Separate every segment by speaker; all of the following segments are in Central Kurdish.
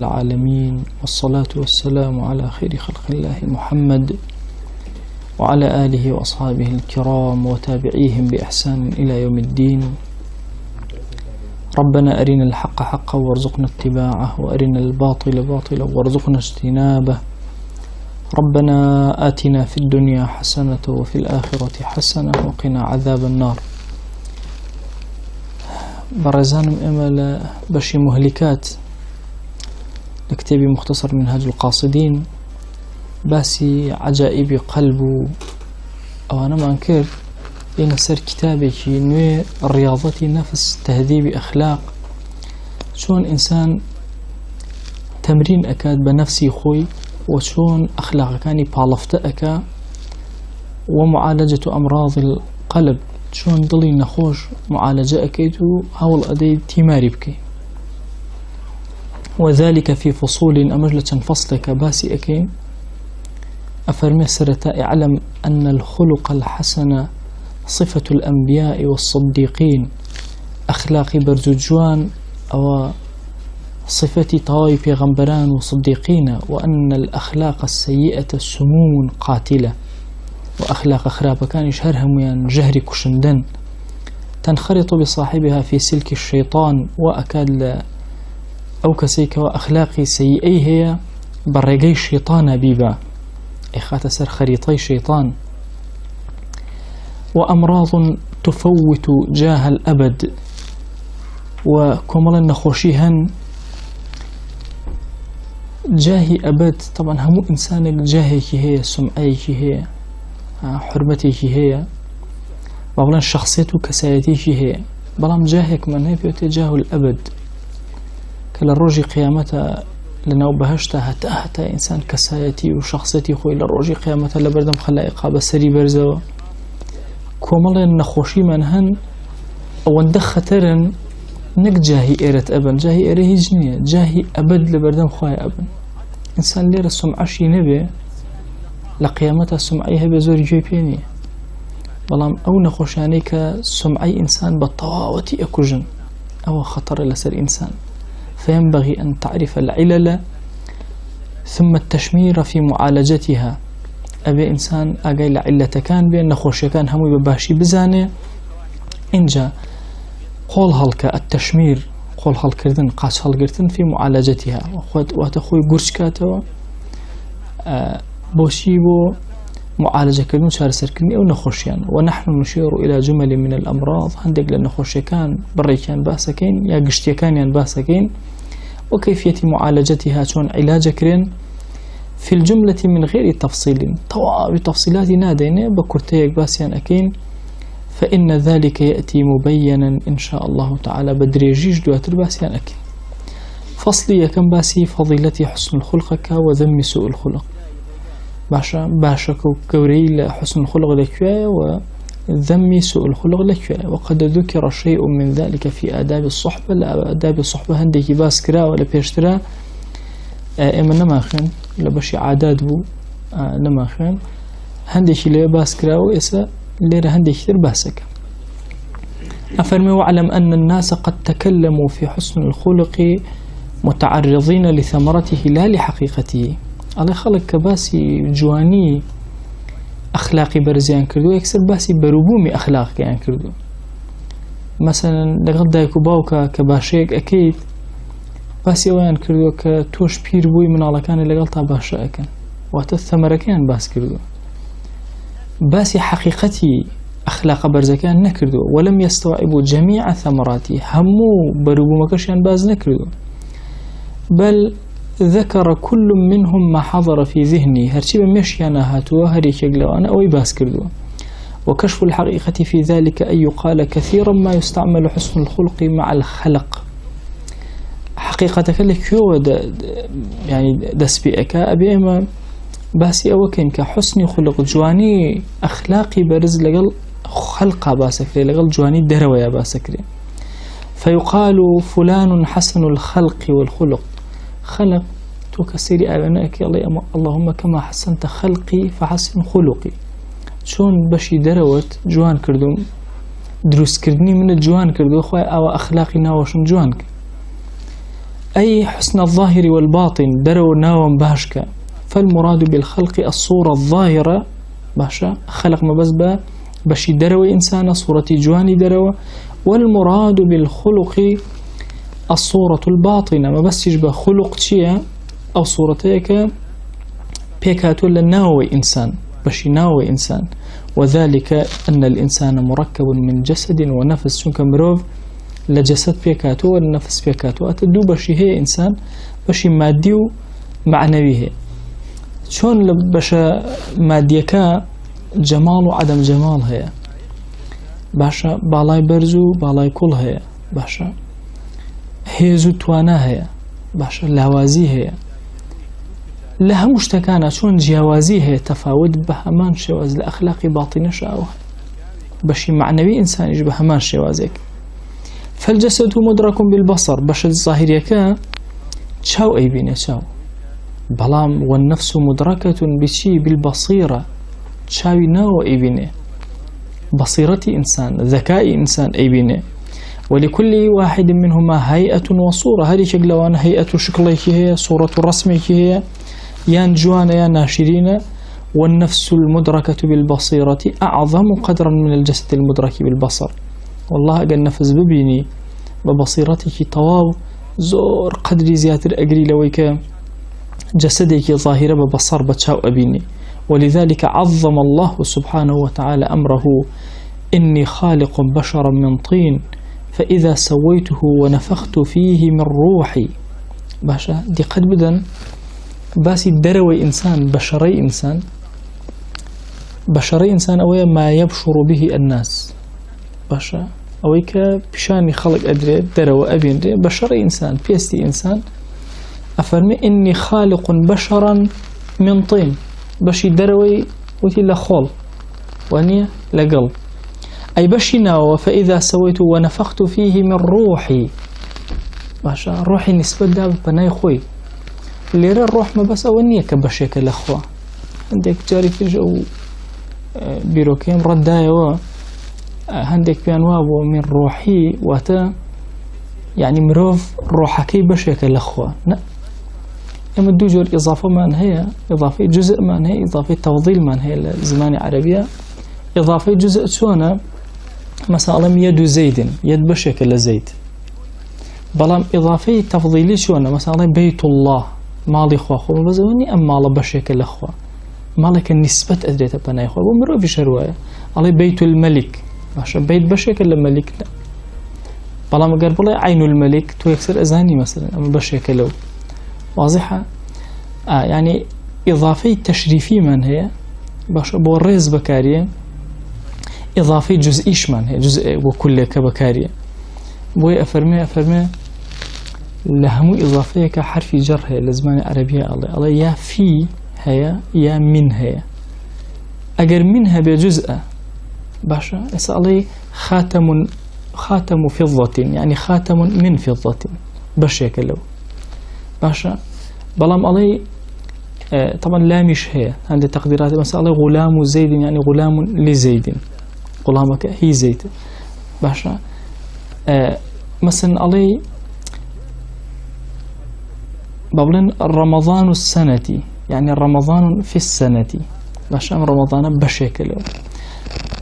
Speaker 1: العالمين، والصلاة والسلام على خير خلق الله محمد وعلى آله وأصحابه الكرام وتابعيهم بإحسان إلى يوم الدين. ربنا أرنا الحق حقا وارزقنا اتباعه، وأرنا الباطل باطلا وارزقنا اجتنابه. ربنا آتنا في الدنيا حسنة وفي الآخرة حسنة وقنا عذاب النار. برزانم إمل بشي مهلكات لكتابي مختصر منهاج القاصدين، باسي عجائب قلب أو أنا ما أنكر بين سر كتابي نوع رياضة نفس، تهذيب أخلاق، شون إنسان تمرين أكاد بنفسي خوي، وشون أخلاق كاني بالفت أكا، ومعالجة أمراض القلب، شون ضلي نخوش معالجة أكيد هول أدي تيماري بكي، وذلك في فصول أمجلة فصلك باسي أكين. أفرمي سرتا اعلم أن الخلق الحسن صفة الأنبياء والصديقين، أخلاق برزجوان أو صفة طوائف غنبران وصديقين، وأن الأخلاق السيئة سموم قاتلة، وأخلاق خرابة كان يشهرهم يعني جهر كشندن تنخرط بصاحبها في سلك الشيطان، وأكاد أو كسيك وأخلاقي سيئي هي برقي الشيطان بيبا إخات سر خريطي الشيطان، وأمراض تفوت جاه الأبد، وكملا نخوشيهن جاهي أبد. طبعا همو إنسانك جاهيك هي، سمعيك هي، حرمتك هي، وأولا شخصيته كسايتيك هي، بلام جاهك من هي جاه الأبد. كلا الروجي قيامتها لناو بهشتها هتا إنسان كسايتي وشخصيتي خوي للروجي قيامتها لبردم خلائقها بسري برزوا كومالا نخوشي منهن أو اندخ خطرن نك جاهي إيرت أبن، جاهي إيره جنية، جاهي أبد لبردم خواي أبن. إنسان لير السمعشي نبي لقيامتها السمعيها بزور جيبيني، بلام أو نخوشاني كسمعي إنسان بالطواوتي أكوجن أو خطر لسر إنسان، فينبغي أن تعرف العلل ثم التشمير في معالجتها. أبي إنسان أجي لعلة كان بين نخوش كان همي بباشي بزانه إنجا قول هلك التشمير، قول هلكردن قاس هلكردن في معالجتها، وتخوي قرشكاته بوشيبو معالجة كردن شهر سركني أو نخوشيان. ونحن نشير إلى جمل من الأمراض هندق لنخوش كان بري كان باسكين يا قشتي كان ين باسكين، وكيفية معالجتها شون علاج كرين في الجملة من غير تفصيل، بتفصيلات نادين بكرتيك باسيان أكين، فإن ذلك يأتي مبينا إن شاء الله تعالى بدريجيج دواتر باسيان أكين. فصلي يكن باسي فضيلة حسن الخلق وذم سوء الخلق. باشا كوري لحسن الخلق لكوية وذم سوء الخلق لكوية، وقد ذكر شيء من ذلك في آداب الصحبة. لآداب الصحبة هندي باسكرا ولا بيشترا إما نماخن لبشي عادات بو نماخن هندي لي باسكرا وإسا ليرة هندي كتير باسك. أفرمي واعلم أن الناس قد تكلموا في حسن الخلق متعرضين لثمرته لا لحقيقته. الله خلق كباسي جواني أخلاقي برزيان كردو، يكسر باسي بروبومي أخلاق يعني كردو. مثلا لقد دايكو باوكا كباشيك أكيد باسي وين كردو كتوش بير بوي من الله كان اللي قلتها باشا أكن واتثمر كان باس كردو، باسي حقيقتي أخلاق برزكان نكردو، ولم يستوعبوا جميع ثمراتي، همو بروبو مكشيان باز نكردو، بل ذكر كل منهم ما حضر في ذهني، هرشي بمشي أنا هاتوا هريك يقلو أنا أوي باس كردو. وكشف الحقيقة في ذلك أن يقال كثيرا ما يستعمل حسن الخلق مع الخلق. حقيقة كلك هو يعني دسبئك أبي إما باسي أوكين كحسن خلق جواني أخلاقي برز لقل خلقا باسكري، لقل جواني درويا باسكري، فيقال فلان حسن الخلق والخلق. خلق توكسيري أبنائك اللهم كما حسنت خلقي فحسن خلقي. شون بشي دروت جوان كردوم دروس كردني من الجوان كردو خواه أو أخلاقي ناوشن جوان. أي حسن الظاهر والباطن درو ناوم باشكا. فالمراد بالخلق الصورة الظاهرة باشا خلق مبزبا بشي دروي إنسان صورة جواني درو. والمراد بالخلق الصورة الباطنة ما بس يشبه خلق شيء أو صورتك بيكاتو لناوي إنسان بشي ناوي إنسان. وذلك أن الإنسان مركب من جسد ونفس شنك مروف لجسد بيكاتو والنفس بيكاتو أتدو بشي هي إنسان بشي ماديو معنويه. شون لبشا ماديكا جمال وعدم جمال هي باشا بالاي برزو بالاي كل هي باشا هيزو توانا هي باشا لاوازي هي لها مشتكانا شون جيوازي هي تفاوت بهمان شواز الأخلاق باطنة شاوه بشي معنوي إنسان يجب بهمان شوازك. فالجسد مدرك بالبصر باشا الظاهريكا تشاو أي بيني تشاو بلام والنفس مدركة بشي بالبصيرة تشاوي ناو أي بيني بصيرة إنسان ذكاء إنسان أي بيني. ولكل واحد منهما هيئة وصورة هذه شكلوان هيئة شكلك هي صورة رسمك هي يان جوانا يا ناشرين. والنفس المدركة بالبصيرة أعظم قدرا من الجسد المدرك بالبصر. والله أقل نفس ببيني ببصيرتك طواو زور قدري زياتر أقري لويك جسدك ظاهرة ببصر بتشاو أبيني. ولذلك عظم الله سبحانه وتعالى أمره إني خالق بشرا من طين فإذا سويته ونفخت فيه من روحي. باشا دي قد بدن باسي دروي إنسان بشري إنسان أويا ما يبشر به الناس باشا أويك بشاني خلق أدري دروي أبين دي بشري إنسان بيستي إنسان أفرمي إني خالق بشرا من طين بشي دروي وتي لخول وانيا لقلب أي بشي ناو فإذا سويت ونفخت فيه من روحي باشا روحي نسبة داب بناي خوي اللي الروح ما بس أولنية كبشيك الأخوة عندك جاري في جو بيروكيم ردايا عندك بيانوابو من روحي واتا يعني مروف روحكي بشيك الأخوة لا اما الدوجور إضافة ما هي إضافة جزء ما هي إضافة تفضيل ما هي الزمان عربية إضافة جزء شونا مثلا يد زيد يد بشكل زيد بلام إضافة تفضيلي شونا مثلا بيت الله مالي خواخو بزوني أم مال بشكل أخوة مالك النسبة أدريت بناي خوا بمرو في شرواية على بيت الملك عشان بيت بشكل الملك لا بلام قال بلا عين الملك تو يكسر أذاني مثلا أم بشكله واضحة يعني إضافة تشريفي من هي باش بوريز بكارية إضافة جزئيش من هي جزء وكل كبكارية بوي أفرمي لهم إضافة كحرف جر هي لزمان عربية الله يا في هي يا من هي أجر منها بجزء باشا اسألي خاتم فضة يعني خاتم من فضة بشكله باشا بلام علي طبعا لا مش هي عند تقديرات مثلا غلام زيد يعني غلام لزيد غلامك هي زيد باشا مثلا علي بابلن رمضان السنة يعني رمضان في السنة باشا رمضان بشكل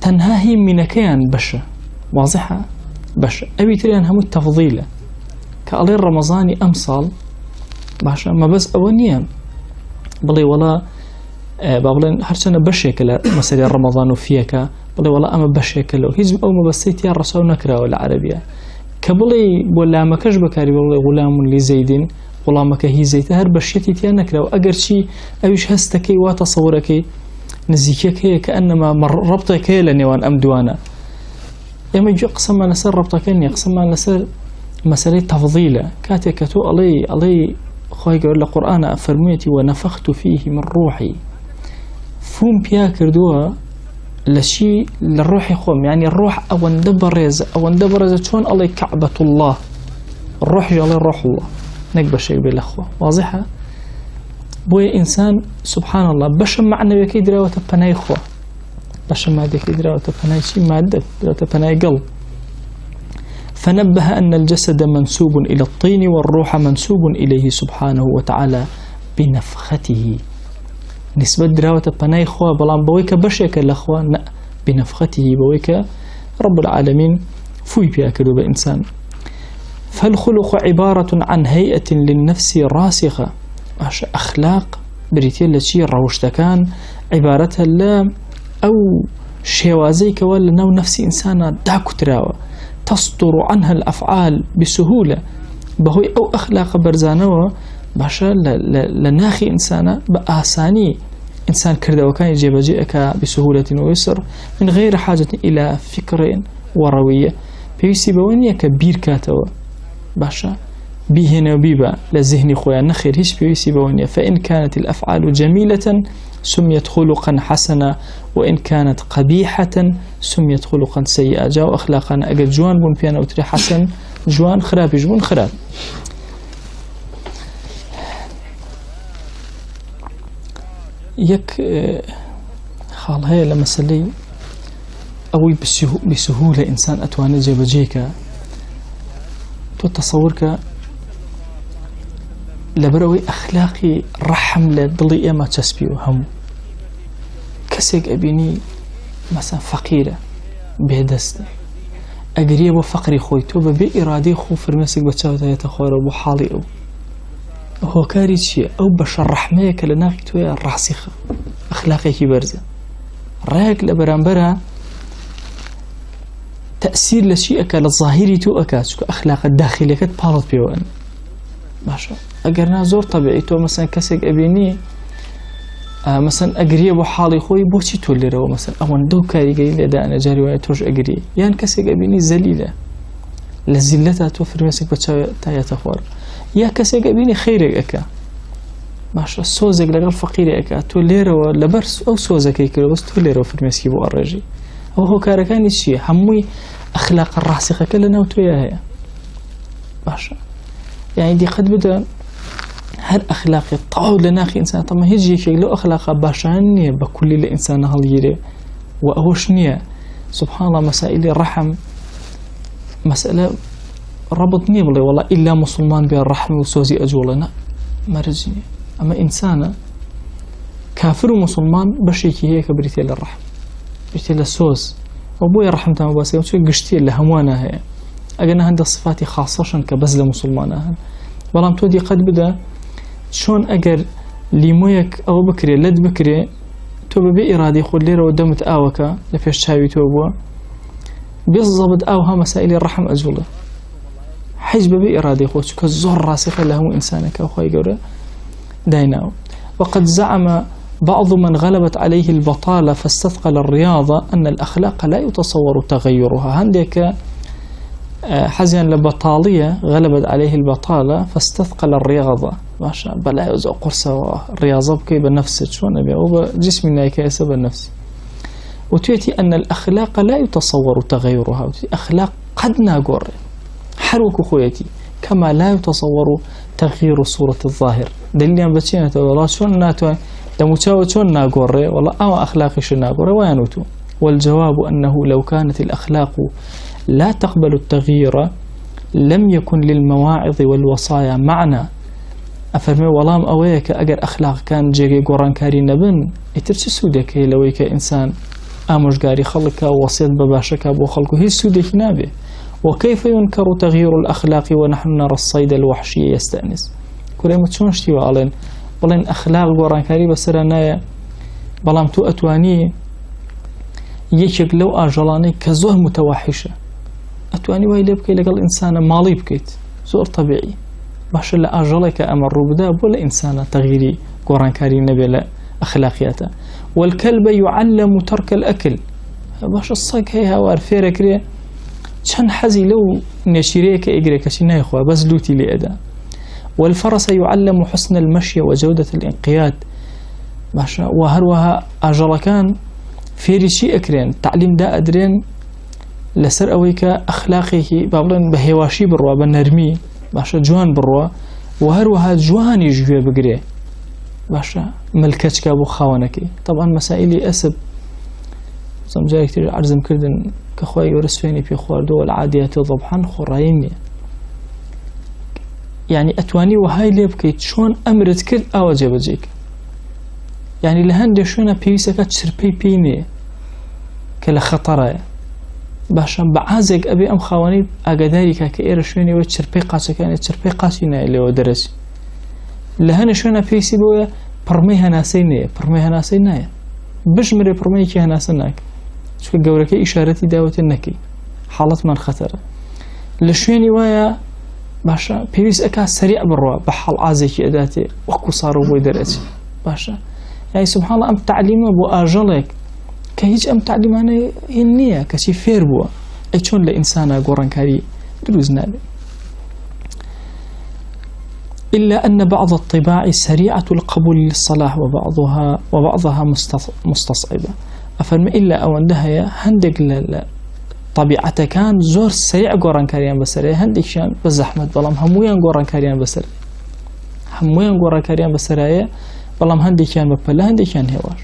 Speaker 1: تنهاهي من كيان باشا واضحة باشا أبي تريان هم التفضيل كألي رمضاني أمصال باشا ما بس أولنيا بلي ولا بابلن هرشنا بشكل مثلا رمضان فيك بلي ولا أما بشكل هيزم أو ما بسيت يا رسول نكرة ولا عربية كبلي ولا ما كش بكاري بلي غلام لزيد غلامك هي زيت هر بشيتي تيا نكرة وأجر شيء أيش هستكي وتصورك نزيكك هي كأنما ربطك هي لنيوان أم دوانا يوم يجي قسم ما نسر ربطك إني قسم ما نسر مسألة تفضيلة كاتكتو علي خوي يقول القرآن أفرميتي ونفخت فيه من روحي فوم بيا كردوها لشي للروح خوم يعني الروح أو اندبرز شون الله كعبة الله الروح جل الروح الله نقبل شيء بالأخوة واضحة بوي إنسان سبحان الله بشم معنا بكيدرا وتبناي خوا بشم ما بكيدرا وتبناي شيء مادة وتبناي قلب فنبه أن الجسد منسوب إلى الطين والروح منسوب إليه سبحانه وتعالى بنفخته. نسبة دراوة بناي خوا بلان بويك بشك الأخوة بنفخته بويك رب العالمين فوي بيأكلوا بإنسان. فالخلق عبارة عن هيئة للنفس راسخة. أخلاق بريتيل لشي روشتكان عبارتها لا أو شوازي كوال نو نفس إنسان داكو تراوة تصدر عنها الأفعال بسهولة بهوي أو أخلاق برزانوة باشا لناخي إنسانا بآساني إنسان كرده وكان يجيب جيئك بسهولة ويسر من غير حاجة إلى فكر وروية بيسي بوانيا كبير كاتوا باشا بيهنا وبيبا لذهني خويا نخير هيش بيسي بوانيا. فإن كانت الأفعال جميلة سميت خلقا حسنا وإن كانت قبيحة سميت خلقا سيئة. جاو أخلاقنا أجد جوان بون بيانا وتري حسن جوان خراب جوان خراب. يك خال هي لما سلي أوي بسهولة إنسان أتواني جيبجيك تتصورك لبروي أخلاقي رحم لدلي ما تسبيو هم كسيك أبيني مثلا فقيرة بهدست أقريب وفقري خويتو بإرادي خو فرمسك بتشاوتا يتخور وحالي هو كاري شيء أو بشر رحميك لناقي تويا الراسخة أخلاقي كي برزة رايك لبرانبرا تأثير لشيئك للظاهري تو أكاتك أخلاق الداخلية كتبالط بيوان باشا أقرنا زور طبيعي تو مثلا كسك أبيني مثلا أقريه بحالي خوي بوشي تولي رو مثلا أمان دو كاري قايل إذا أنا جاري وانا توش أقريه يعني كسك أبيني زليلة لزلتها توفر مسك بتشاوي تايا تخور يا كسك أبيني خيرك أكا باشا سوزك لغل فقيري أكا تولي رو لبرس أو سوزك يكرو بس تولي رو في المسكي بو أرجي وهو كاركاني الشيء حموي أخلاق الراسخة كلنا وتويا هي باشا يعني دي قد بدأ هر أخلاقي طاو لناخي إنسان طب ما هيجي شيء لو أخلاق باشانية بكل الإنسان هاليري وأوشنية سبحان الله. مسائل الرحم مسألة ربطني بالله والله إلا مسلمان بالرحم وسوزي أجولنا ما رجني. أما إنسان كافر ومسلمان بشيكي هيك بريتي للرحم بريتي للسوز وابويا رحمته مباسي وشي قشتي لهموانا هي أجنا هندي صفاتي خاصة كبز لمسلمانها والله تودي قد بدأ شون أجر ليمويك أو بكري لد بكري توب بإرادي خود ليرة ودمت آوكا لفيش شاوي توبوا بالضبط آوها مسائل الرحم أجوله حجب بإرادي خود كالزور راسخة له إنسانك أو خواهي قوله دايناو. وقد زعم بعض من غلبت عليه البطالة فاستثقل الرياضة أن الأخلاق لا يتصور تغيرها. عندك حزن لبطالية غلبت عليه البطالة فاستثقل الرياضة ماشا بلا يوزع قرصة الرياضة بكي بنفسك شو نبي وبجسمنا كيس بالنفس. وتأتي أن الأخلاق لا يتصور تغيرها. أخلاق قد ناقر حروك خويتي كما لا يتصور تغيير صورة الظاهر. دليل بتشينا والله شون ناتو دموتشاو شون ناقر والله أو أخلاقي شو ناقر وينوتو. والجواب أنه لو كانت الأخلاق لا تقبل التغيير لم يكن للمواعظ والوصايا معنى. أفرمي والله أويك أجر أخلاق كان جيجي قران كاري نبن يترش سودك هي لويك إنسان آمش قاري خلق ووصيت بباشك أبو خلقه هي سودك نابه. وكيف ينكر تغيير الأخلاق ونحن نرى الصيد الوحشي يستأنس. كل يوم تشونشتي وعلن بلين أخلاق قران كاري بسرنايا بلام تو أتواني يشك لو أجلاني كزوه متوحشة أتواني ويلي بكي لقل إنسان مالي بكيت زور طبيعي باش لا أجلك أمر بدا ولا إنسان تغييري قران كاري نبي لا أخلاقياته. والكلب يعلم ترك الأكل باش الصاق هي هوار فيرك ري شان حزي لو نشيريك إجريك شنا يخوا بس لوتي لأدا. والفرس يعلم حسن المشي وجودة الانقياد باش وهروها أجلكان فيري شيء أكرين تعليم دا أدرين لسر أويك أخلاقه بابلين بهواشي بروا بنرمي باشا جوان بروا وهروها جوان يجوي بقري باشا ملكتك أبو خاونكي. طبعا مسائلي أسب زمجارك تري عرزم كردن كخوي ورسفيني في خواردو والعاديات ضبحا خرايني يعني أتواني وهاي ليبكيت شون أمرت كرد أو جبجيك يعني لهند شونا بيسكا تشربي بيني كلا خطرة باشا بعازق أبي أم خواني أقداري كاكير شوني وتشربي قاسا كان تشربي قاسينا اللي هو درس لهنا شونا بيسي بويا برميها ناسينية بجمري برميكي ناسناك شو قولكي إشارتي داوت النكي حالت من خطرة لشويني ويا باشا بيس أكا سريع بروا بحال عازيكي أداتي وكو صاروا بوي درسي باشا يعني سبحان الله أم تعليمه بو آجلك كهيج أم تعليمانه هنية كشي فير بوا أي شون لإنسانا قران كاري دروز نابي إلا أن بعض الطباع سريعة القبول للصلاح وبعضها مستصعبة أفرم إلا أو عندها هندق طبيعته كان زور سريع قران كاريان بسرية هندق شان بزحمة بلام همويان قران كاريان بسرية بلام هندق كان ببلا هندق كان هواش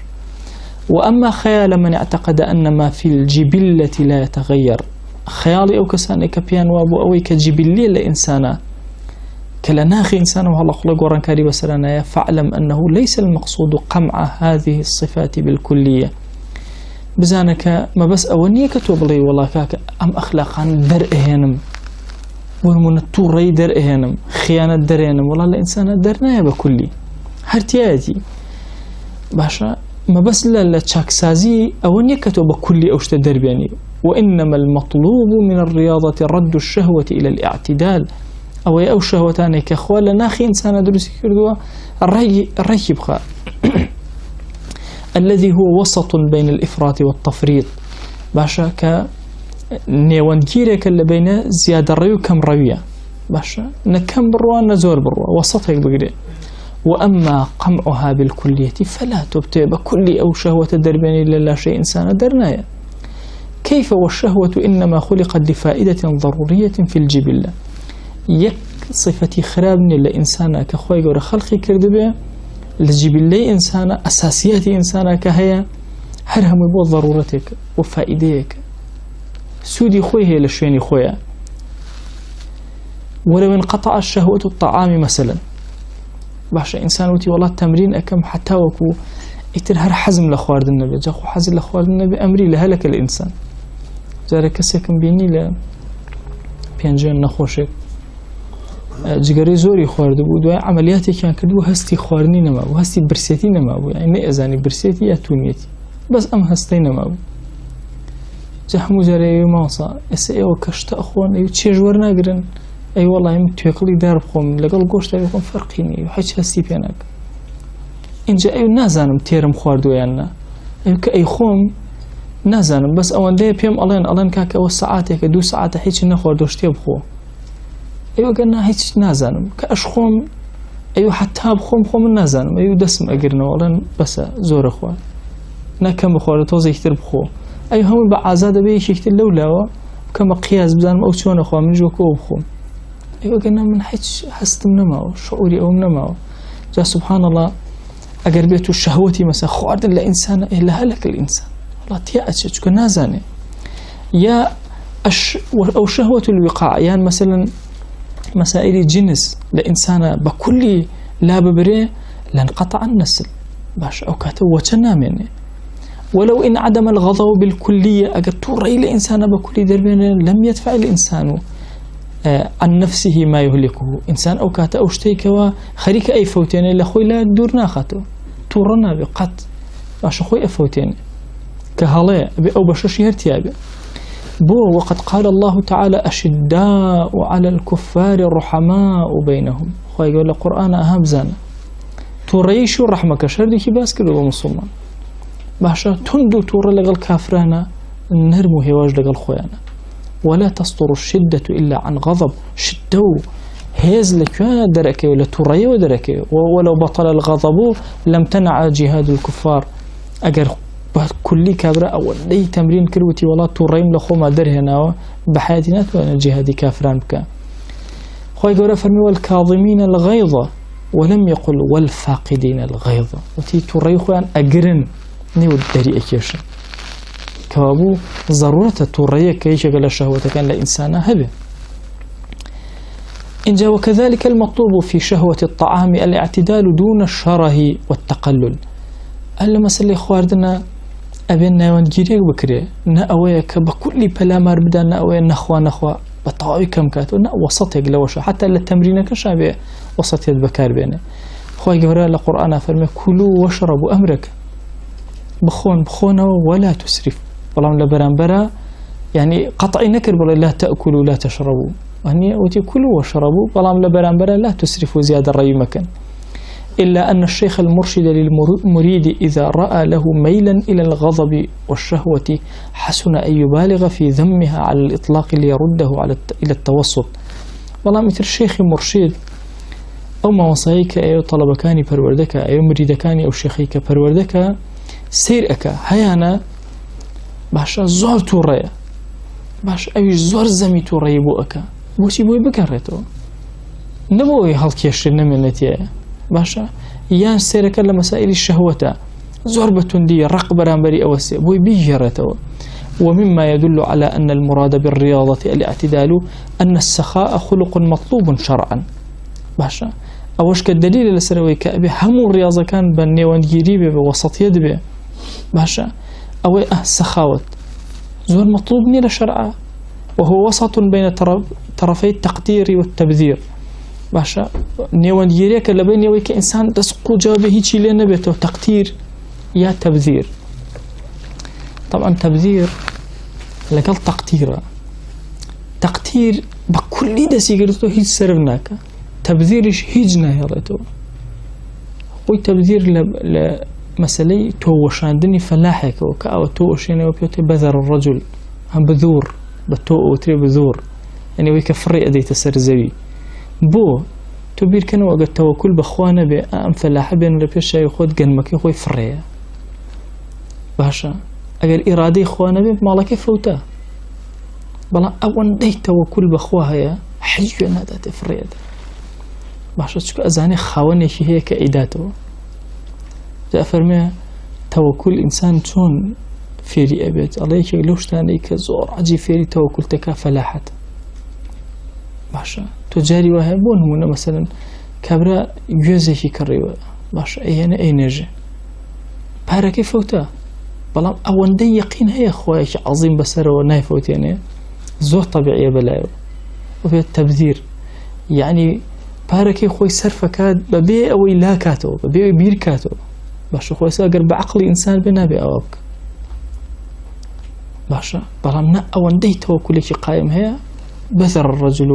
Speaker 1: وأما خيال من اعتقد أن ما في الجبلة لا يتغير خيالي أو كسان كبيان وابو أوي كجبلية لإنسانا كلناخي إنسان وهلا خلق وران كاري بسرنا فاعلم أنه ليس المقصود قمع هذه الصفات بالكلية بزانك ما بس أولنية كتب لي والله كاك أم أخلاقا درئهنم ومن التوري درئهنم خيانة درئهنم والله الإنسان درنايا بكلي هرتياتي باشا ما بس لا تشاكسازي أولنية كتب بكلي أوشت دربياني وإنما المطلوب من الرياضة رد الشهوة إلى الاعتدال أو شهوتاني كخوال ناخي إنسان درسي كردوا الرأي يبقى الذي هو وسط بين الإفراط والتفريط باشا كنيوانجيرك اللي بين زيادة الرأي وكم رأية باشا نكم بروا نزور بروا وسطك بقري وأما قمعها بالكلية فلا تبتئ بكل أو شهوة دربين إلا شيء إنسان درنايا كيف والشهوة إنما خلقت لفائدة ضرورية في الجبلة يك صفتي خرابني لإنسانا كخوي قول خلقي كردبه الجبلة إنسانا أساسيات إنسانا كهيا هرهم يبوض ضرورتك وفائديك سودي خوي هي لشويني خويا ولو انقطع الشهوة الطعام مثلا باشا إنسان وتي والله التمرين أكم حتى وكو يتر هر حزم لخوارد النبي جاخو حزم لخوارد النبي أمري لهلك الإنسان جارة كسيكم بيني لبيانجين نخوشك جگری زوری خورده بود و عملیاتی که کرد و هستی خوارنی نما و هستی برسیتی نما بود یعنی نه ازانی برسیتی یا تونیتی بس ام هستی نما بود جهمو جاری ماسا اس ایو کشت اخوان ایو چه جور نگرن ای والله ام توکلی در بخوم لگل گوشت ایو فرقی نی هیچ هستی پیانک اینجا ایو نزانم تیرم خورد و یا نه ایو که ای خوم نزانم بس اونده پیم الان که او ساعتی که 2 ساعت هیچ نخوردوشتی بخو ايوه قلنا هيك نازنم كاشخوم ايوه حتى بخوم نازنم ايوه دسم اقرنا والله بس زور اخوان نكم بخور توزي يكتر بخو ايوه هم بعزاده بيش يكتر لولا كما قياس بزان او شلون اخوان من جوكو بخو ايوه قلنا من هيك حستم نماو شعوري او نماو جا سبحان الله اگر بيتو الشهوتي مثلا خوارد الانسان الا هلك الانسان والله تيأتش تكون نازنه يا او شهوة الوقاع يعني مثلا مسائل الجنس لإنسان بكل لا ببريه لانقطع النسل باش أو كاتو وتنامني ولو إن عدم الغضب بالكلية أجد ترى الإنسان بكل دربين لم يدفع الإنسان عن نفسه ما يهلكه إنسان أو كاتو أو شتيك وخريك أي فوتين لخوي لا دور ناخته تورنا بقت باش خوي أفوتين كهلا أو بشش يرتيابه بو وقد قال الله تعالى أشداء على الكفار الرحماء بينهم خواه يقول القرآن أهم زانا توريشو رحمة كشردي كي باسكلو ومسلمان باشا تندو تور لغا الكافرانا نرمو هواج لغا الخوانا ولا تصدر الشدة إلا عن غضب شدو هيز لكوا دركي ولا توريو دركي ولو بطل الغضب لم تنع جهاد الكفار أجر كلي كابرة أول لي تمرين كروتي والله توريم لخو ما درهنا بحياتنا وأنا جهادي كافران بك خوي قرأ فرمي والكاظمين الغيظ ولم يقل والفاقدين الغيظ وتي توري خوان أجرن نيو الدري أكيش كوابو ضرورة التورية كيش قال الشهوة كان لإنسان هبه إن جاء. وكذلك المطلوب في شهوة الطعام الاعتدال دون الشره والتقلل. ألا مثلا خواردنا أبين ناوان جيريك بكري نأويك بكل بلا مار بدا نأوي نخوا بطاوي كم كاتو وسطيك لوشا حتى للتمرين كشابه وسط يد بكار بينه. خوي جورا القرآن فرمي كلوا واشربوا أمرك بخونه ولا تسرف. والله لبرانبرا يعني قطعي نكر بلا لا تأكلوا لا تشربوا يعني وتأكلوا واشربوا والله لبرانبرا لا تسرفوا زيادة الرأي مكان. إلا أن الشيخ المرشد للمريد إذا رأى له ميلا إلى الغضب والشهوة حسن أن يبالغ في ذمها على الإطلاق ليرده إلى التوسط. والله مثل الشيخ مرشد أو ما وصيك أي طلبكاني پروردك أي مريدكاني أو شيخيك پروردك سيرك هيانا باش زور توريا باش أي زور زمي توريا بوك بوسي بوي بكرتو نبوي هالكيش نمنتي باشا يان سيرك لمسائل الشهوة زربة دي رقبة بري أوسي بوي بيجرته. ومما يدل على أن المراد بالرياضة الاعتدال أن السخاء خلق مطلوب شرعا. باشا أوش كالدليل لسروي كأبي همو الرياضة كان بنيوان جيريبه بوسط يدبه باشا أو السخاوة زور مطلوب نيل شرعا وهو وسط بين طرفي التقدير والتبذير. باشا نيوان جيريك لبين نيوي كإنسان دسقو جوابه هيجي لنا بيته تقدير يا تبذير. طبعا تبذير لقل تقدير بكل دسي قلتو هيج سربناك تبذيرش هيجنا يلتو قوي تبذير لمسألة توشاندني فلاحك وكأو توشيني وبيوتي بذر الرجل هم بذور بتوء وتري بذور يعني ويكفري أدي تسر زوي بو تبير كانوا وقت توكل بخوانا بأم فلاحة بين لبيش يخود قنمك يخوي فرية باشا أجل إرادي خوانا بين مالك فوتا بلا أول دي توكل بخواها يا حيو نادا تفرية باشا تشكو أزاني خواني شي هي كإيداته جاء فرمي توكل إنسان تون فيري أبيت الله يشيك لوش تاني كزور عجي فيري توكل تكا فلاحة باشا تجاري وهبون هنا مثلا كبرى جوزي كريوه باشا أيانا أي نجي باركي فوتا بلام أول دي يقين هي أخويش عظيم بسر وناي فوتيني زور طبيعية بلايو وفي التبذير يعني باركي خوي سرفكات ببيع أوي لا كاتو ببيع بير كاتو باشا خوي ساقر بعقل إنسان بنا بأوك باشا بلام نا أول دي توكل شي قائم هي بذر الرجل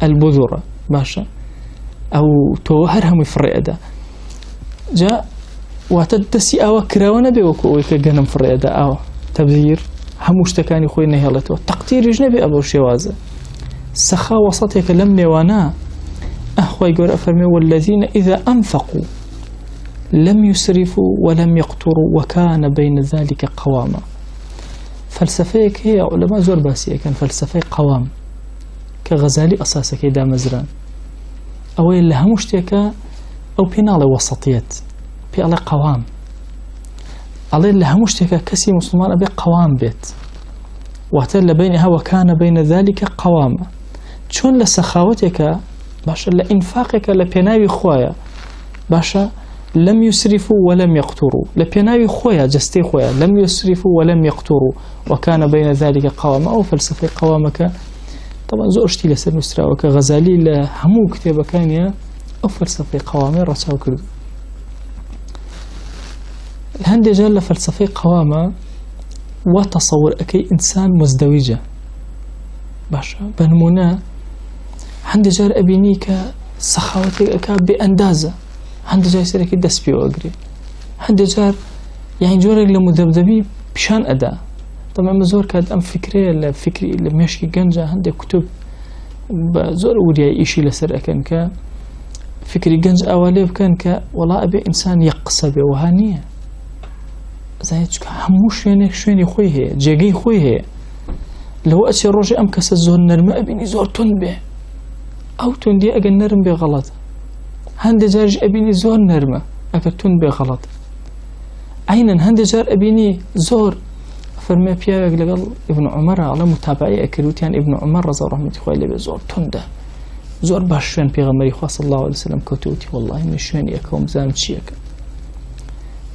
Speaker 1: البذرة باشا أو توهرهم في الرئادة جاء وتدسي أو كراونا بيوكو يكجنم في الرئادة أو تبذير هموش تكاني خوي نهيلته تقدير يجنبي أبو شوازة سخاء وسطك لم نوانا أخوي يقول أفرمي والذين إذا أنفقوا لم يسرفوا ولم يقتروا وكان بين ذلك قواما. فلسفيك هي علماء زور باسية كان فلسفي قوام كغزالي أساسا كيدا مزران أو اللي همشتيكا أو بينالي وسطيات بيالي قوام علي اللي همشتيكا كسي مسلمان أبي قوام بيت واعتل بينها وكان بين ذلك قواما شون لسخاوتك باشا لإنفاقك لبيناوي خوايا باشا لم يسرفوا ولم يقتروا لبيناوي خويا جستي خويا لم يسرفوا ولم يقتروا وكان بين ذلك قواما أو فلسفي قوامك طبعا زورشتي لسر نسراوك غزالي لهمو كتابة كانيا أو فلسفي قوامي رساو كردو الهندي جال فلسفي قوامة وتصور أكي إنسان مزدوجة باشا بنمونا هندي جار أبينيك سخاوتك بأندازة هندي جار يسيرك دسبي وأقري هندي جار يعني جورك لمذبذبي بشان أداء طبعا مزور كاد أم فكري لمشي جنجة هندي كتب بزور ودي إشي لسر أكن كا فكري جنج أولي كان كا والله أبي إنسان يقصبه وهانية زايد هموش يعني شويني خوي هي جاقي خوي هي لو أشي الرجع أم كاس الزور نرمى أبيني زور تنبه أو تندي أجا نرمى غلط هندي جارج أبيني زور نرمى أجا تنبه غلط عينا هندي جار أبيني زور فرمي بياك لقال ابن عمر على متابعي أكلوتيان ابن عمر رضي رحمة خوالي بزور تنده زور باشوين بيغمري خواه صلى الله عليه وسلم كتوتي والله من شوين يكوم زام تشيك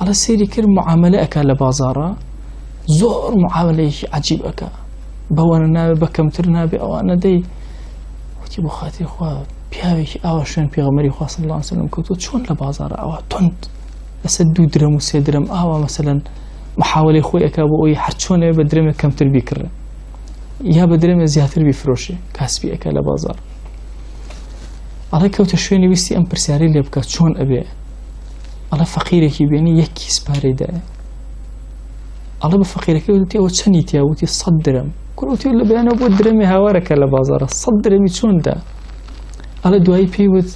Speaker 1: على سيري كر معاملة أكا لبازارة زور معاملة عجيب أكا بوانا نابي بكمتر نابي أوانا دي وتي بخاتي خواه بياوي أوا شوين بيغمري خواه صلى الله عليه وسلم كتوت شون لبازارة أوا تند أسدو درم وسيدرم أوا مثلا محاولة خوي أكابو أي حرشونه بدرم كم تربي كره يا بدرم زيادة بفروشه كاسبي أكا لبازار على كوت شويني ويستي أم برساري اللي بكات شون أبي على فقيرة كي بيني يكي سباري ده على بفقيرة كي ودي أو تشنيتي أو تي صدرم كل وتي اللي بيانا أبو درمي هوارك لبازار صدرمي شون ده على دواي بيود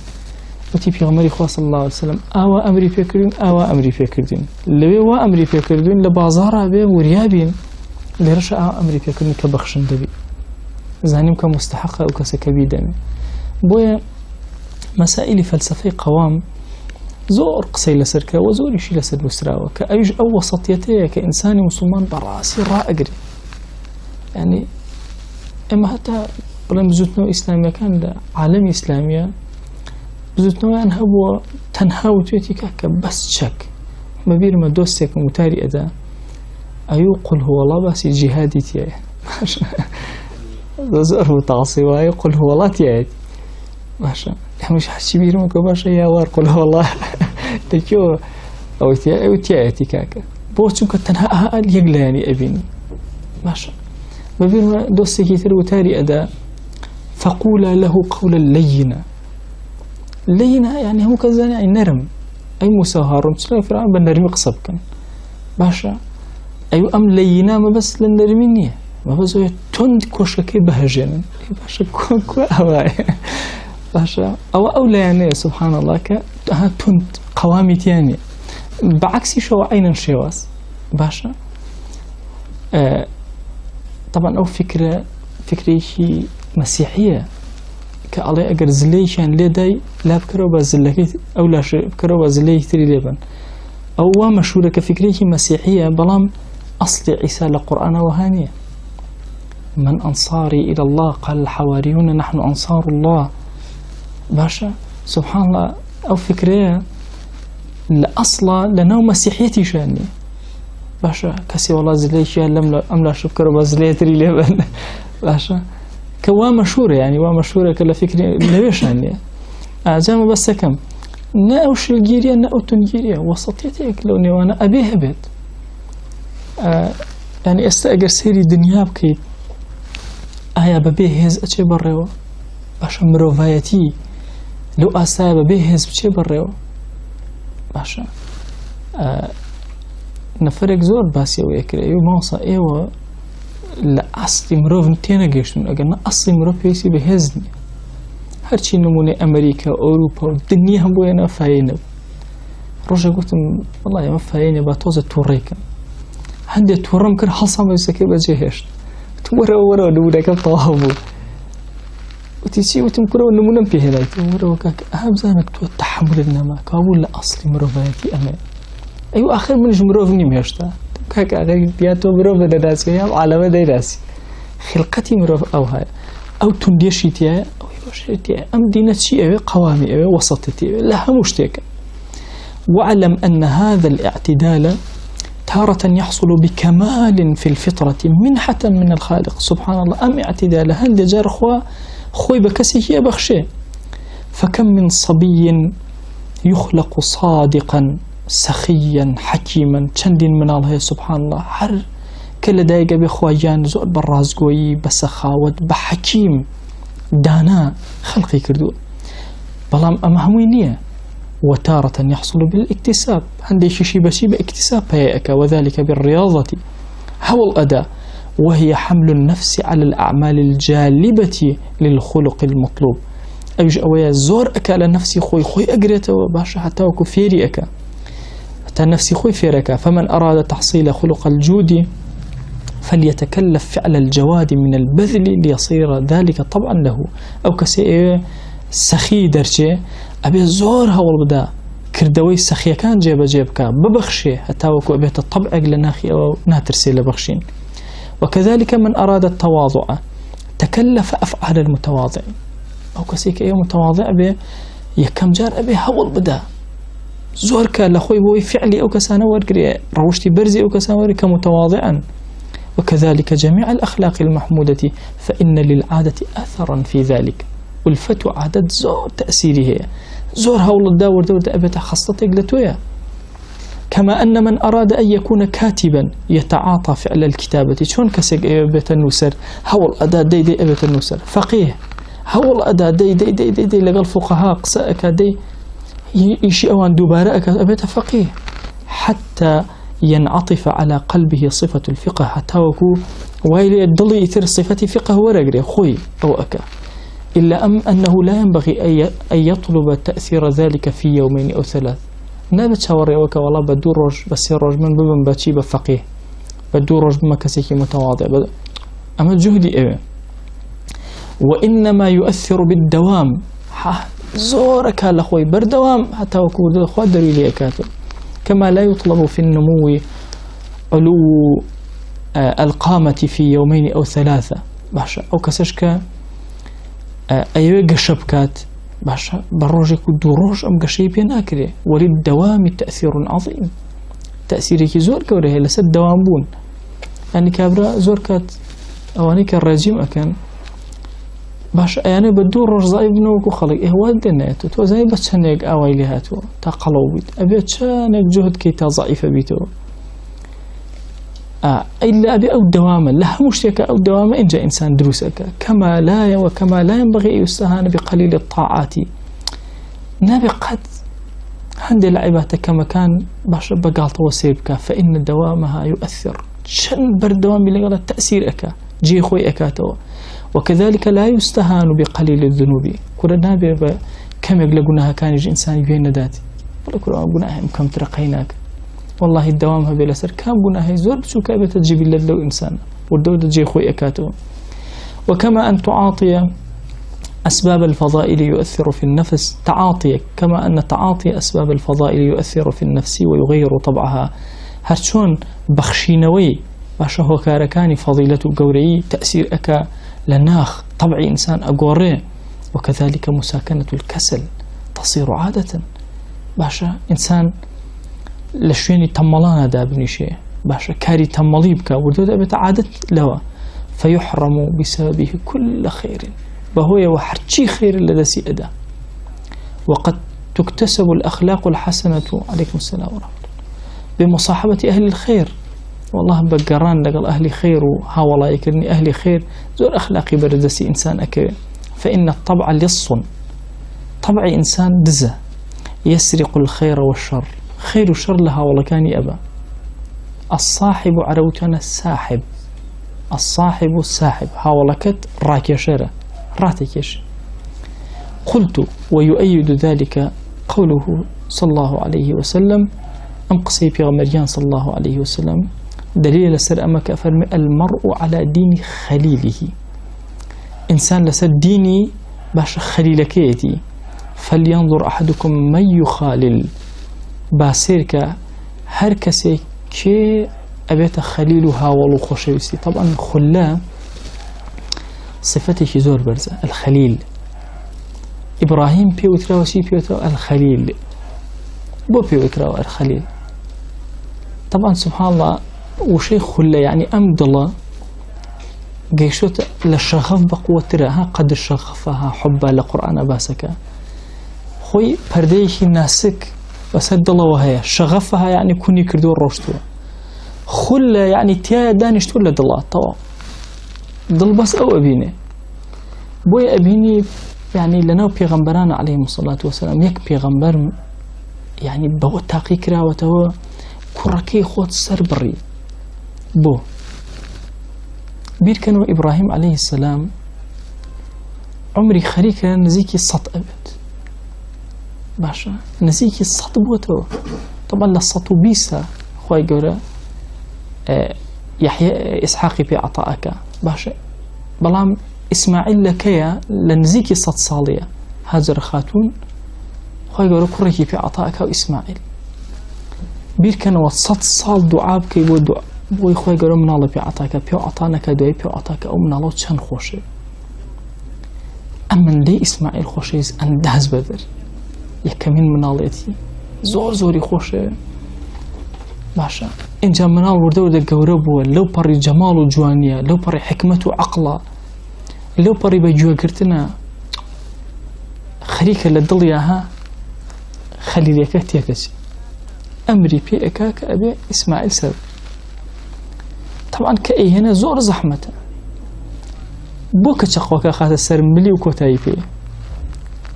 Speaker 1: وتي بيغمري خواه صلى الله عليه وسلم أوا أمري فكرين أوا أمري فكرين لبي وا أمري فكرين لبازارة بي وريابين لرشا أوا أمري فكرين كبخشن دبي زانيم كمستحقة أو كسكبي دمي بويا مسائل فلسفي قوام زور قصي لسركة وزور يشي لسر وسراوة كأيج أو وسطيتي كإنساني مسلمان براسي رائقري يعني إما حتى بلان بزوتنو إسلامية كان عالمي إسلامية بزوتنو أن هو تنهاو تويتي كاكا بس شك ما بير ما دوستك متاري أدا أيو قل هو الله بس جهادي تياي زور متعصي واي قل هو الله تياي باشا مش حشي بير مكو باشا يا وار قل هو الله تكيو أو تياي أو تياي كاكا بوشم كتنها يقلاني أبيني باشا ما بير ما دوستك يترو تاري أدا فقولا له قولا لينا لينا يعني هم كذا يعني نرم أي مساهر مثل فرعون بنرمي قصب كان باشا أيو أم لينا ما بس لنرمينيه ما بس هو تند كوشكي بهجنا باشا كو أواي باشا أو لا يعني سبحان الله ها تند قوامي يعني بعكس شو عين شواس باشا طبعا أو فكرة هي مسيحية كالله أجر زليشان لداي لا بكرو بزلكي أو لا شيء بكرو بزلي تري لبن أو مشهورة كفكرة مسيحية بلام أصل عيسى للقرآن وهانية من أنصاري إلى الله قال الحواريون نحن أنصار الله باشا سبحان الله أو فكرة لأصلا لنو مسيحيتي شاني باشا كسي والله زليشان لم أملا شكرو بزلي تري لبن باشا كوا مشهورة يعني ومشهورة كلا فكرة ليش يعني زي ما بس كم نأوش الجيريا نأوتن جيريا وسطيتك لو نوانا أبيها بيت يعني استأجر سيري دنيا بكيت ببيه هز أشي بريو باشا مروفايتي لو ببيه هز بشي بريو باشا نفرق زور باسي ويكري ايو موصى ايوه لأصلي مروف نتينا قيشتون أقلنا أصلي مروف يسي بهزني هرشي نموني أمريكا أوروبا والدنيا هم بوينا فاينة رجع قلت والله ما فاينة باتوزة توريكا عندي تورم كر حصة ما يسكي بجيهش ورا نمونا كم طوابو وتيسي وتمكرا ونمونا بيه هنا ورا وكاك أهم زانك تو التحمل النما كابول لأصلي مروفاتي أمان أيو آخر من جمروف نميشتا كاك أغير بياتو مروف دناسي يام علامة ديناسي خلقتي مروف أو هاي أو تنديشي تيا أو يباشي تيا أم دينتشي أو قوامي أو وسطتي لها مشتاكا واعلم أن هذا الاعتدال تارة يحصل بكمال في الفطرة منحة من الخالق سبحان الله أم اعتدال هل جار خوي بكسي هي بخشي فكم من صبي يخلق صادقا سخيا حكيما چندين من الله سبحان الله هر كل دايقة بخواجان زور برازقوي بسخاوت بحكيم دانا خلقي كردو بلام أمهوينية وتارة يحصل بالاكتساب عندي شي بشي باكتساب هيئك وذلك بالرياضة هو الأداء وهي حمل النفس على الأعمال الجالبة للخلق المطلوب أيش أويا زور أكا على نفسي خوي أقريته باشا حتى وكو فيري أكا حتى نفسي خوي فيرك فمن أراد تحصيل خلق الجود فليتكلف فعل الجواد من البذل ليصير ذلك طبعا له أو كسي سخي درجة أبي زور هول بدا كردوي سخي كان جيبك ببخشي حتى وكو أبيت الطبع لناخي أو ناترسي لبخشين وكذلك من أراد التواضع تكلف أفعال المتواضع، أو كسيك أي متواضع به يكم جار أبي هول بدا زورك لخوي بوي فعلي أو كسانة ورقري روشتي برزي أو كسانة ورقري كمتواضعا. وكذلك جميع الأخلاق المحمودة فإن للعادة أثرا في ذلك، والفتو عادة زور تأثيره زور هول الداور دور أبتا خاصتك لتويا. كما أن من أراد أن يكون كاتبا يتعاطى فعل الكتابة، شون كسيك أبتا النسر هول أدا دي دي أبتا النسر. فقيه هول أدا دي دي دي دي, دي لغا الفقهاء قساءك دي يشي أوان دوبارك أبتا فقيه، حتى ينعطف على قلبه صفة الفقه، حتى وكو وايلي الضلي يثير صفة فقه ورقري خوي أو أكا. إلا أنه لا ينبغي أن يطلب تأثير ذلك في يومين أو ثلاث. نابت شاوري وكا والله بدو روج بس روج من ببن باتشي بفقيه، بدو روج بمكسيكي متواضع أما جهدي إيه. وإنما يؤثر بالدوام، زورك لخوي بردوام حتى وكو خوا دليلي أكاتو. كما لا يطلب في النمو علو القامة في يومين أو ثلاثة باشا، أو كسشك أيوة قشبكات باشا بروجك دروج أم قشيبي ناكري. وللدوام تأثير عظيم، تأثيرك زور كوره لسد دوام بون. يعني كابرا زور كات أواني كالرجيم أكن باش يعني بدو روج ضعيف بنوكو خلق إيه والدنياتو تو زي بتشانيك أويلي هاتو تا قلوبيت أبي تشانيك جهد كي تا ضعيفة بيتو إلا أبي أو دوامة لها مشتكى أو دوامة إن جاء إنسان دروسك. كما لا ينبغي أن يستهان بقليل الطاعات. نبي قد عند العبادة كما كان باش بقالته وسيبك، فإن دوامها يؤثر شن بردوام بلغة التأثير أكا جي خوي أكاتو. وكذلك لا يستهان بقليل الذنوب. كل نبي كم يقلقونها كان يجي إنسان يبين ذاتي ولا كل قناها كم ترقيناك والله الدوامها بلا سر كم قناها زود شو كابة تجيب لله إنسان والدودة تجي خوي أكاتو. وكما أن تعاطي أسباب الفضائل يؤثر في النفس تعاطي، كما أن تعاطي أسباب الفضائل يؤثر في النفس ويغير طبعها. هرشون بخشينوي باشا هو كاركاني فضيلة قوري تأثير أكا لناخ طبعي إنسان أقوري. وكذلك مساكنة الكسل تصير عادة باشا إنسان لشويني تملانا دابني شيء باشا كاري تملي بك وردود بتعادة لوا فيحرم بسببه كل خير وهو وحرشي خير لدسي أدا. وقد تكتسب الأخلاق الحسنة عليكم السلام ورحمة الله بمصاحبة أهل الخير. والله بقران لقل أهل خير وهاولا يكرني أهل خير زور أخلاقي بردسي إنسان أكوي. فإن الطبع لص طبع إنسان دزة يسرق الخير والشر، خير وشر لها والله كان أبا. الصاحب عروتنا الساحب، الصاحب الساحب هاولا كت راكيشرة راتكيش. قلت ويؤيد ذلك قوله صلى الله عليه وسلم أمقصي في غمريان صلى الله عليه وسلم دليل لسر أمك أفرمي المرء على دين خليله. إنسان لسر ديني باش خليلكيتي فلينظر أحدكم من يخالل باسيرك هر كسي كي أبيت خليلها ولو خوشويسي. طبعا خلا صفتي زور برزة الخليل. إبراهيم بيوترا وسي بيوترا الخليل بو بيوترا الخليل. طبعا سبحان الله وشي خلا يعني أمد الله قيشوت للشغف بقوة تراها قد الشغفها حبا لقرآن باسكا خوي پرديش ناسك وسد الله وهي شغفها يعني كوني كردو روشتو خلا يعني تيا دانشتو لد الله طوا ضل بس أو أبيني بوي أبيني يعني لنا بيغمبران عليهم الصلاة والسلام يك بيغمبر يعني بو تاقي كراوته كركي خوت سربري بو بير كانوا إبراهيم عليه السلام عمري خريكا نزيكي السط أبد باشا نزيكي السط بوتو. طبعا للسطو بيسا خواهي قورا يحيى إسحاقي بعطاءك باشا بلام إسماعيل لكيا لنزيكي السط صالية هاجر خاتون خواهي قورا كركي بعطاءك وإسماعيل بير كانوا السط صال دعاب كي بو بۆی خۆی گەورە مناڵە پێ عەتاکە پێ عەتانەکە دوای پێ عەتاکە ئەو مناڵە چەند خۆشێ ئەم مندەی ئیسماعیل خۆشەویست ئەنداز بەدەر یەکەمین مناڵێتی زۆری خۆشێ باشە اینجا مناڵ وردە گەورە بووە لەو پەڕی جەماڵ و جوانیە لەو پەڕی حکمەت و عەقڵە لەو پەڕی بەگوێگرتنە خەریکە لە دڵیا ها خەلیلەکە تێکەچێ ئەمری پێ ئەکا کە ئەبێ ئیسماعیل سەر طبعا کە ئەیهێنە زۆر زەحمەتە بۆ کە چەقۆکە خاتە سەر ملی و کۆتایی پێ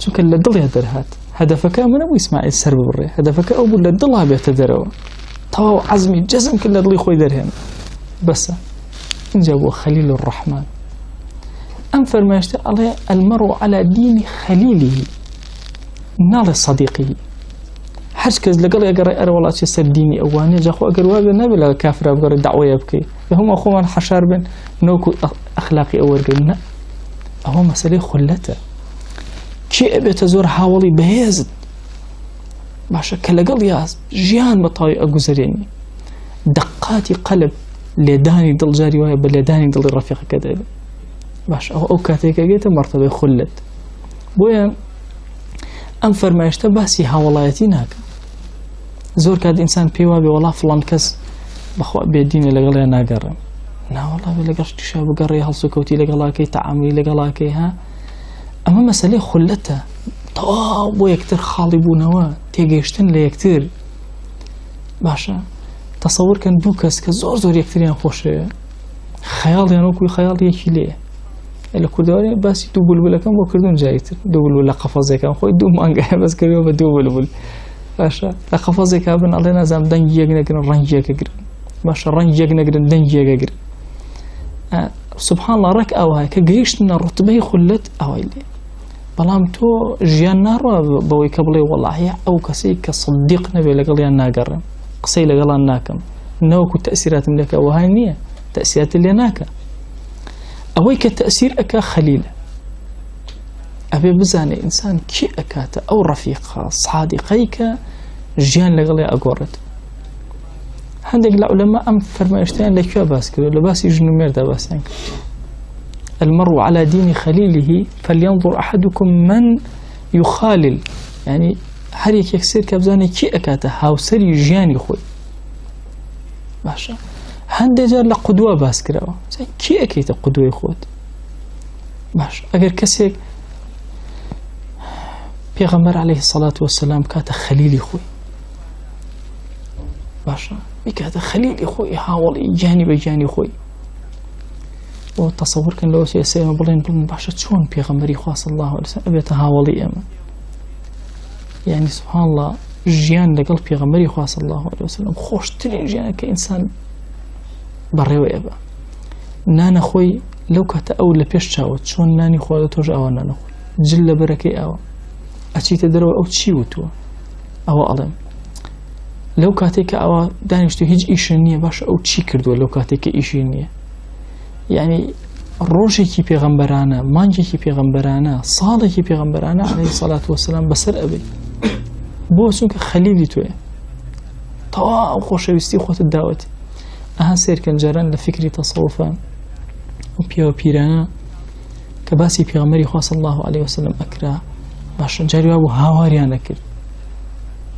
Speaker 1: چونکە لە دڵیا دەرهات هەدەفەکە منە بوو ئیسماعیل سەر ببڕێ هەدەفەکە ئەو بوو لە دڵا بێتە دەرەوە تەواو عەزمی جەزم کرد لە دڵی خۆی دەرهێن بەسە اینجا بۆ خەلیل الرەحمان ئەم فەرمایشتە ئەڵێ المەرء على دین خەلیلیه ناڵێ سەدیقیه هەر کەس لەگەڵ ئەگەڕێ ئەرە وڵاتی سەر دینی ئەوانێ جاخۆ ئەگەر وابێ نەبێ لە کافرا بگەڕێ دەعوەیە بکەی بە هەموو خۆمان حەشار بن نەوەکو ئەخلاقی ئەو وەرگن نە ئەوە مەسەلەی خولەتە کێ ئەبێتە زۆر هاوڵی بەهێزت باشە کە لەگەڵ یا ژیان بەتەواوی ئەگوزارێنی دەقاتی قەلب لێدانی دڵ جاری وایە بە لێدانی دڵی ڕەفیقەکە دەبێت باش ئەو کاتێکە گێتە مەرتەبەی خولەت بۆیە ئەم فەرمایشتە باسی هاوڵایەتی ناکە زۆر کات ئینسان پێی وابێ وەڵا فڵان کەس بەخوا بێدینە لەگەڵیان ناگەڕێم ناوەڵا بێ لەگەڵ شتیشا بگەڕێ هەڵسوکەوتی لەگەڵاکەی تەعاملی لەگەڵاکەی ها ئەمە مەسەلەی خولەتە تەواو بۆ یەکتر خاڵی بوونەوە تێگەیشتن لە یەکتر باشە تەسەوورکەن دوو کەس کە زۆر یەکتریان خۆشەیە خەیاڵیان وەکوی خەیاڵ یەکی لێیە لە کوردەواری باسی دوو بولبولەکەم بۆ کردوون جایتر دوو بولبول لە قەفەزێکم خۆی دوو مانگە بەس کردووە بە دوو بولبول باشە لە قەفەزێکا بن ئەڵێ نازانم دەنگی یەک نەگرن ڕەنگی یەکە گرن باشە ڕەنگی یەک نەگرن دەنگی یەکە گرن سوبحان الله ڕەک ئەوە کە گەیشتنە ڕوتبەی خولەت ئەوەی لێ بەڵام تۆ ژیان ناڕوا بەوەی کە بڵێ وەڵاهی ئەو کەسەی کە سەدیق نەبێ لەگەڵیان ناگەڕێم قسەی لەگەڵان ناکەم نەوەکو تەئسیراتم لێکە وەهای نییە تەئسیرات لێ ناکە ئەوەی کە تەئسیر ئەکا خەلیلە ئەبێ بزانێ ئینسان کی ئەکاتە ئەو ڕەفیقە سادیقەی کە ژیان لەگەڵی ئەگۆڕێت هەندێک لە عولەما ئەم فەرمایشتیان لەکوێ باس کرد لە باسی ژن و مێردا باسییان کرد المرء على دين خليله فلينظر أحدكم من يخالل يعني هر يكسر كبزانه كي أكاته هاوسري جياني خوي باشا هەندێک جار لە قودوە باس کراوە کی ئەکەیتە قودوەی خۆت باش ئەگەر کەسێک پێغەمبەر عەلەیهی سەڵات وەسەلام بکاتە خەلیلی خۆی باشە بکاتە خەلیلی خۆی هاوڵی گیانی بە گیانی خۆی بۆ تەسەوورکەن لەوە ئێستا بڵێن باشە چۆن پێغەمبەری خوا صلی الله علیه وسلم ئەبێتە هاوڵی ئێمە یعنی سوبحان الله ژیان لەگەڵ پێغەمبەری خوا صلی الله علیه وسلم خۆشترین ژیانە کە ئینسان بەڕێوە ئێبە نانە خۆی لەو کاتە ئەو لە پێش چاوت چۆن نانی خۆدە تۆش ئەوە نانەخۆی جل لە بەرەکەی ئەوە ئەچیتە دەرەوە ئەو چی وتووە ئەوە ئەڵێم لەو کاتێک کە ئەوە دانیشتو هیچ ئیشە نییە باشە ئەو چی کردووە لەو کاتێک کە ئیشی نییە یعنی ڕۆژێکی پێغەمبەرانە مانگێکی پێغەمبەرانە ساڵێکی پێغەمبەرانە عەلەیهی سەڵات وەسەلام بەسەر ئەبێ بۆ چونکە خەلیلی تۆیە تەواو خۆشەویستی خۆتت داوەتی ئەها سێرکەن جاران لە فکری تەسەووفە و پیاوە پیرانە کە باسی پێغەمبەری خوا صلی الله علیه وسلم ئەکرا باشە جاری وا بوو هاواریان نەکرد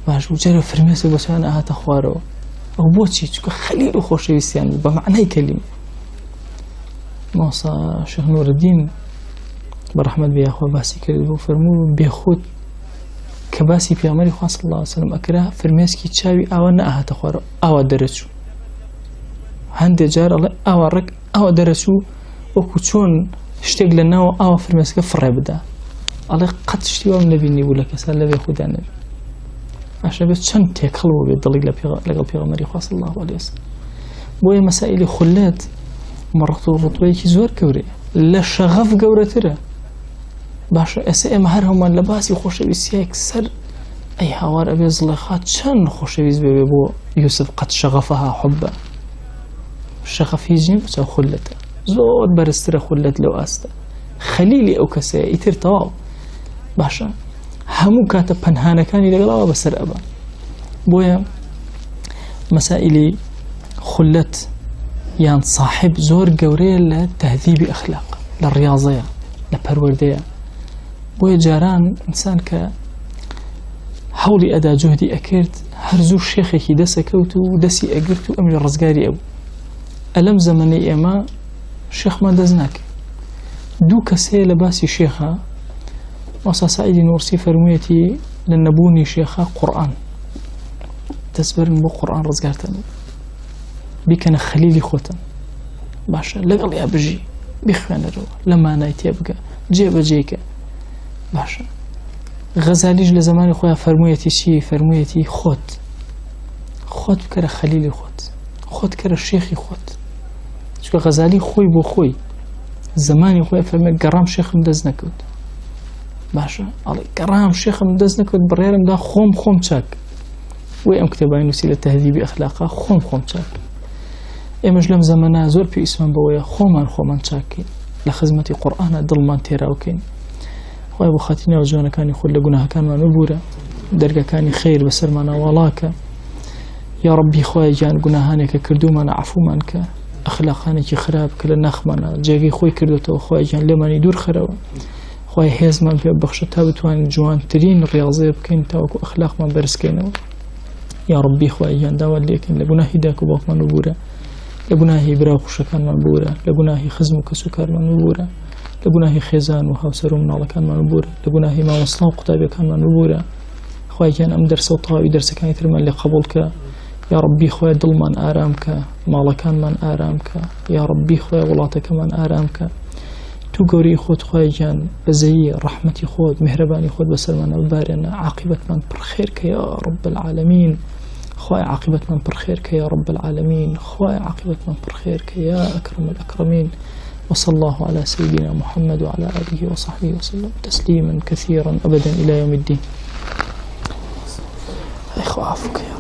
Speaker 1: باش و جارێ فرمێسێ بۆچیان ئاهاتە خوارەوە ئەو بۆچی چونکە خەلیل و خۆشەویستیان بوو بە معنای کەلیمە مۆسا شێخ نوورەدین بەڕەحمەت بێ یاخوا باسی کرد بوو فەرموو بێخود کە باسی پێغەمبەری خوا صلی الله علیه وسلم ئەکرا فرمێسکی چاوی ئاوا نەئاهاتە خوارەوە ئاوا دەرەچوو هەندێک جار ئەڵێ ئاوا ڕێک ئاوا دەرەچوو وەکو چۆن شتێک لە ناوە ئاوا فرمێسکە فڕێ بدا ئەڵێ قەت شتی وام نەبینی بوو لە کەسا لەبێ خوددا نەبی ئاشە بێت چەند تێکەڵ بوو بێت دڵی لەگەڵ پێغەمبەری خوا صلی الله علیه وسلم بۆیە مەسائیلی خولەت مەڕەخت و ڕوتبەیەکی زۆر گەورەیە لە شەغەف گەورەترە باشە ئێستا ئێمە هەر هەمومان لە باسی خۆشەویستیەک سەر ئەی هاوار ئەبێ زڵێخا چەند خۆشەویست بێ بۆ یوسف قەت شەغەفەها حوبە شەغەف هیچ نیە بچە خولەتە زۆر بەرزترە خولەت لەو ئاستە خەلیلی ئەو کەسەیە ئیتر تەواو باشە هەموو کاتە پەنهانەکانی لەگەڵەوە بەسەر ئەبە بۆیە مەسائیلی خولەت یان صاحب زۆر گەورەیە لە تەهذیبی ئەخلاق لە ڕیاضەیە لە پەروەردەیە بۆیە جاران ئینسان کە هەوڵی ئەدا جوهدی ئەکرد هەر زوو شێخێکی دەسەکەوت و دەستی ئەگرت و ئەمیش ڕزگاری ئەو ئەلەم زەمەنەی ئێمە شێخمان دەست ناکە دوو کەسەیە لە باسی شێخە مۆسا سعیدی نورسی فەرموویەتی لە نەبوونی شێخە قورئان دەستبەرن بۆ قورئان ڕزگارتن بیکەنە خەلیلی خۆتن باشە لەگەڵ یا بژی بخوێنەرەوە لە مانای تێبگە جێبەجێکە باشە غەزالیش لە زمانی خۆیان فەرموویەتی چی فەرموویەتی خۆت بکەرە خەلیلی خۆت کەرە شێخی خۆت چونکە غەزالی خۆی بۆ خۆی زمانی خۆی فەرموویە گەڕام شێخم دەست نەکەوت باشە ئەڵێ گەڕام شێخم دەست نەکەوت بڕێرمدا خۆم چاک وی ئەم کتێبای نووسی لە تەهذیبی ئەخلاقا خۆم چاک ئێمەش لەم زەمانە زۆر پێویستمان بەوەیە خۆمان چاکین لە خزمەتی قورئانە دڵمان تێراوکەین خۆی بۆ خاتی ناو جوانەکانی خۆی لە گوناهەکانمان ببوورە دەرگەکانی خەیر بەسەرمانە وەڵاکە یا ڕەبی خۆی گیان گوناهانێکە کردومانە عەفومان کە ئەخلاقانێکی خراپ کە لە ناخمانە جێگەی خۆی کردوتەوە خۆی گیان لێمانی دوور خەرەوە خۆی هێزمان پێ بەخشە تا بتوانین جوانترین ڕیاضەیە بکەین تاوەکو ئەخلاقمان بەرزکەینەوە یا ڕەبی خۆی گیان داوات لێکەین لە گوناهی داک و باوکمان ببوورە لە گوناهی برا و خوشەکانمان ببوورە لە گوناهی خزم و کەس و کارمان ببوورە لە گوناهی خێزان و هاوسەر و مناڵەکانمان ببوورە لە گوناهی مامۆستا و قوتابیەکانمان ببوورە خۆی گیان ئەم دەرسە و تەواوی دەرسەکانی ترمان لێ قبوڵ کە یا ڕەبی خۆی دڵمان ئارام کە ماڵەکانمان ئارام کە یا ڕەبی خۆی وڵاتەکەمان ئارام کە تو گەورەی خۆت خۆی گیان بەزەیی ڕەحمەتی خۆت میهرەبانی خۆت بەسەرمانە ببارێنە عاقبەتمان پڕخێر کە یا ڕەب العالەمین خواي عاقبة من برخيرك يا رب العالمين خواي عاقبة من برخيرك يا أكرم الأكرمين وصلى الله على سيدنا محمد وعلى آله وصحبه وسلم تسليما كثيرا أبدا إلى يوم الدين. أخو عفوك.